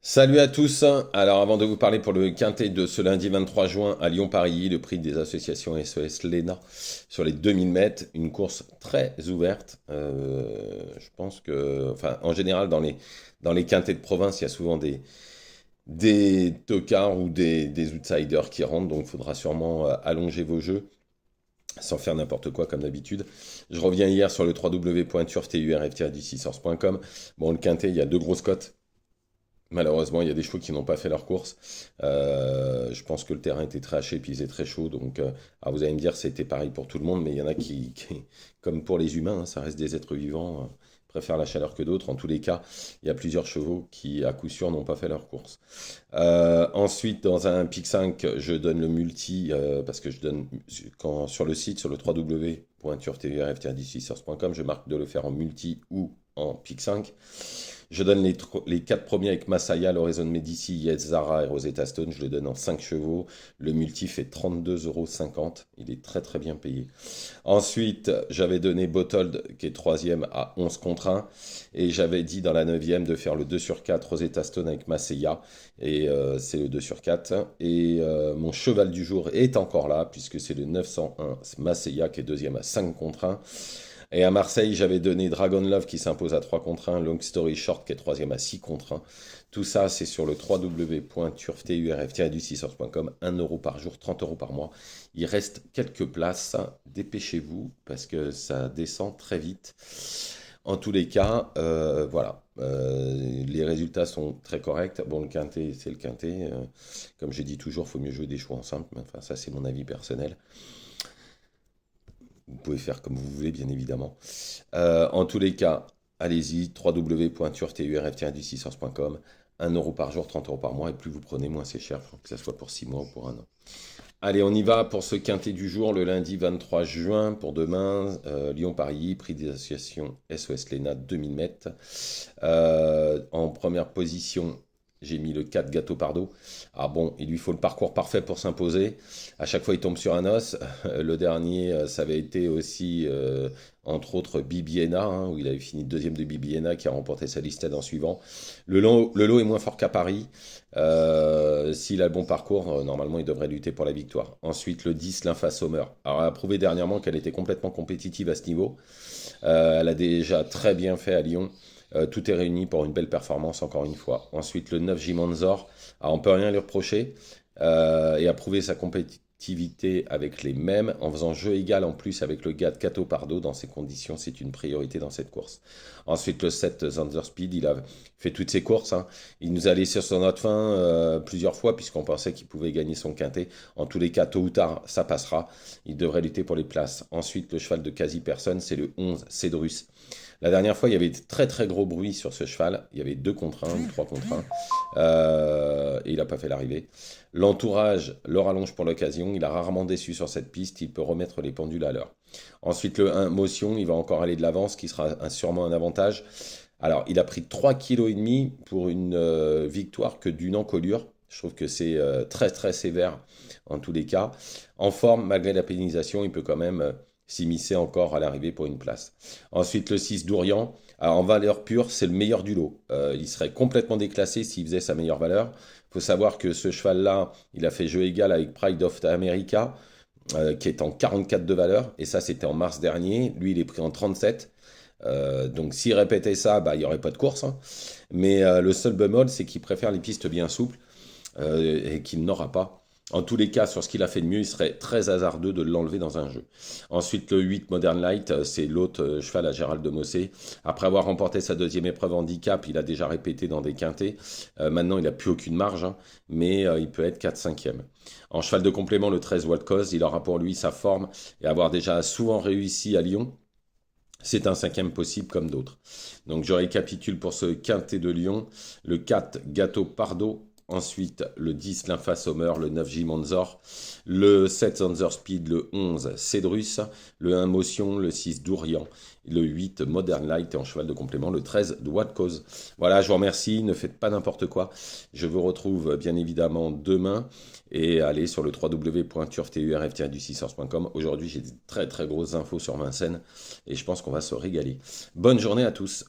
Salut à tous. Alors avant de vous parler pour le quintet de ce lundi 23 juin à Lyon-Paris, le prix des associations SOS Léna sur les 2000 mètres, une course très ouverte. Je pense que, enfin, en général dans les quintets de province, il y a souvent des tocards ou des outsiders qui rentrent, donc il faudra sûrement allonger vos jeux sans faire n'importe quoi comme d'habitude. Je reviens hier sur le www.turf-du6horse.com. Bon, le quintet, il y a deux grosses cotes. Malheureusement, il y a des chevaux qui n'ont pas fait leur course. Je pense que le terrain était très haché, puis il faisait très chaud. Donc, alors vous allez me dire, c'était pareil pour tout le monde, mais il y en a comme pour les humains, hein, ça reste des êtres vivants, préfèrent la chaleur que d'autres. En tous les cas, il y a plusieurs chevaux qui, à coup sûr, n'ont pas fait leur course. Ensuite, dans un pic 5, je donne le multi, parce que je donne, sur le site, sur le www.turftrf-16 je marque de le faire en multi ou en pic 5. Je donne les 4 premiers avec Masaya, l'Horizon Medici, Yes, Zara et Rosetta Stone. Je le donne en 5 chevaux. Le multi fait 32,50 €. Il est très très bien payé. Ensuite, j'avais donné Botold, qui est troisième à 11 contre 1. Et j'avais dit dans la neuvième de faire le 2 sur 4 Rosetta Stone avec Masaya. Et c'est le 2 sur 4. Et mon cheval du jour est encore là, puisque c'est le 901 Masaya qui est deuxième à 5 contre 1. Et à Marseille, j'avais donné Dragon Love qui s'impose à 3 contre 1, Long Story Short qui est troisième à 6 contre 1. Tout ça, c'est sur le www.turf-du6horse.com. 1 € par jour, 30 € par mois. Il reste quelques places. Dépêchez-vous parce que ça descend très vite. En tous les cas, voilà. Les résultats sont très corrects. Bon, le quintet, c'est le quintet. Comme j'ai dit toujours, il faut mieux jouer des chevaux en simple. Mais enfin, ça, c'est mon avis personnel. Vous pouvez faire comme vous voulez, bien évidemment. En tous les cas, allez-y, www.turf-du6horse.com. 1 € par jour, 30 € par mois, et plus vous prenez, moins c'est cher, que ce soit pour 6 mois ou pour un an. Allez, on y va pour ce quintet du jour, le lundi 23 juin, pour demain, Lyon-Paris, prix des associations SOS Léna 2000 mètres. En première position, j'ai mis le 4 Gâteau Pardo. Ah bon, il lui faut le parcours parfait pour s'imposer. À chaque fois, il tombe sur un os. Le dernier, ça avait été aussi, entre autres, Bibiena, hein, où il avait fini deuxième de Bibiena, qui a remporté sa listade en suivant. Le lot est moins fort qu'à Paris. S'il a le bon parcours, normalement, il devrait lutter pour la victoire. Ensuite, le 10, Lympha Sommer. Alors, elle a prouvé dernièrement qu'elle était complètement compétitive à ce niveau. Elle a déjà très bien fait à Lyon. Tout est réuni pour une belle performance, encore une fois. Ensuite, le 9 Jimanzor. Alors, on peut rien lui reprocher. Et a prouvé sa compétitivité avec les mêmes, en faisant jeu égal en plus avec le gars de Cato Pardo. Dans ces conditions, c'est une priorité dans cette course. Ensuite, le 7 Zander Speed, il a fait toutes ses courses, hein. Il nous a laissé sur notre fin plusieurs fois, puisqu'on pensait qu'il pouvait gagner son quintet. En tous les cas, tôt ou tard, ça passera. Il devrait lutter pour les places. Ensuite, le cheval de quasi personne, c'est le 11 Cédrus. La dernière fois, il y avait très très gros bruit sur ce cheval. Il y avait 2 contre 1 ou 3 contre 1. Et il n'a pas fait l'arrivée. L'entourage le rallonge pour l'occasion. Il a rarement déçu sur cette piste. Il peut remettre les pendules à l'heure. Ensuite, le 1 Motion, il va encore aller de l'avant, ce qui sera sûrement un avantage. Alors, il a pris 3,5 kg pour une victoire que d'une encolure. Je trouve que c'est très très sévère en tous les cas. En forme, malgré la pénalisation, il peut quand même s'immiscer encore à l'arrivée pour une place. Ensuite, le 6 Dourian. Alors, en valeur pure, c'est le meilleur du lot. Il serait complètement déclassé s'il faisait sa meilleure valeur. Il faut savoir que ce cheval-là, il a fait jeu égal avec Pride of America, qui est en 44 de valeur. Et ça, c'était en mars dernier. Lui, il est pris en 37. Donc s'il répétait ça, bah, il n'y aurait pas de course, hein. Mais le seul bémol, c'est qu'il préfère les pistes bien souples et qu'il n'aura pas. En tous les cas, sur ce qu'il a fait de mieux, il serait très hasardeux de l'enlever dans un jeu. Ensuite, le 8 Modern Light, c'est l'autre cheval à Gérald de Mossé. Après avoir remporté sa deuxième épreuve handicap, il a déjà répété dans des quintés. Maintenant, il n'a plus aucune marge, hein, mais il peut être 4-5e. En cheval de complément, le 13 Wild Cause, il aura pour lui sa forme et avoir déjà souvent réussi à Lyon. C'est un 5e possible comme d'autres. Donc je récapitule pour ce quintet de Lyon. Le 4, Gâteau Pardo. Ensuite, le 10, Lympha Sommer. Le 9, Jimonzor. Le 7, Zanzer Speed. Le 11, Cédrus. Le 1, Motion. Le 6, Dourian. Le 8, Modern Light. Et en cheval de complément, le 13, What Cause. Voilà, je vous remercie. Ne faites pas n'importe quoi. Je vous retrouve bien évidemment demain. Et allez sur le www.turf-du6horse.com. Aujourd'hui, j'ai de très très grosses infos sur Vincennes. Et je pense qu'on va se régaler. Bonne journée à tous.